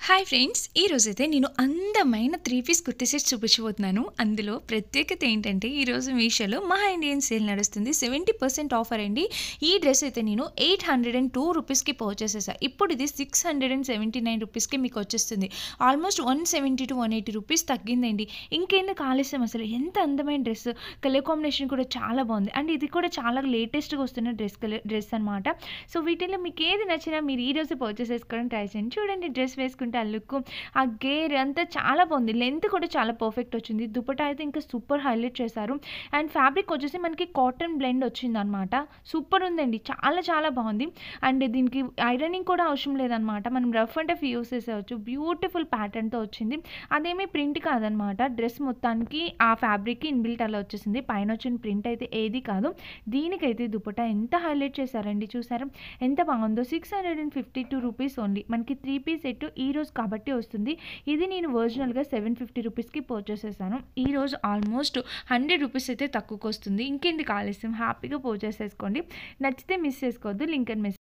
Hi friends! ఈరోజైతే నేను అందమైన 3 పీస్ కుర్తీ సెట్స్ చూపించబోతున్నాను. అందులో ప్రత్యేకత ఏంటంటే, ఈరోజు మీషోలో మహా ఇండియన్ సేల్ నడుస్తుంది. 70% ఆఫర్ అండి. ఈ డ్రెస్ అయితే నేను 802 రూపీస్‌కి పర్చేస్ చేశా. ఇప్పుడు ఇది 679 రూపీస్‌కి మీకు వచ్చేస్తుంది. ఆల్మోస్ట్ 170-180 రూపీస్ తగ్గిందండి. ఇంకెందుకు ఆలస్యం అసలు. ఎంత అందమైన డ్రెస్. కలర్ కాంబినేషన్ కూడా చాలా బాగుంది. అండ్ ఇది కూడా చాలా లేటెస్ట్‌గా వస్తున్న డ్రెస్ అనమాట. సో, వీటిలో మీకు ఏది నచ్చినా మీరు ఈరోజు పర్చేస్ చేసుకోవడం ట్రై చేయండి. చూడండి డ్రెస్ వేసుకుంటే ఆ లుక్, ఆ గేర్ అంతా చాలా బాగుంది. లెంత్ కూడా చాలా పర్ఫెక్ట్ వచ్చింది. దుపట్టా అయితే ఇంకా సూపర్ హైలైట్ చేశారు. అండ్ ఫ్యాబ్రిక్ వచ్చేసి మనకి కాటన్ బ్లెండ్ వచ్చిందనమాట. సూపర్ ఉందండి. చాలా చాలా బాగుంది. అండ్ దీనికి ఐరనింగ్ కూడా అవసరం లేదనమాట. మనం రఫ్ అండ్ టఫ్ యూస్ చేసేయచ్చు. బ్యూటిఫుల్ ప్యాటర్న్‌తో వచ్చింది. అదేమీ ప్రింట్ కాదనమాట. డ్రెస్ మొత్తానికి ఆ ఫ్యాబ్రిక్‌కి ఇన్‌బిల్ట్ అలా వచ్చేసింది. పైన వచ్చిన ప్రింట్ అయితే ఏది కాదు. దీనికైతే దుపట్టా ఎంత హైలైట్ చేశారండి. చూసారా ఎంత బాగుందో. 652 రూపీస్ ఓన్లీ. మనకి 3 పీస్ సెట్ ఈరోజు కాబట్టి వస్తుంది. ఇది నేను ఒరిజినల్‌గా 750 రూపీస్‌కి పర్చేస్ చేశాను. ఈరోజు ఆల్మోస్ట్ 100 రూపీస్ అయితే తక్కువకొస్తుంది. ఇంకెందుకు ఆలస్యం, హ్యాపీగా పర్చేస్ చేసుకోండి. నచ్చితే మిస్ చేసుకోవద్దు. Link and message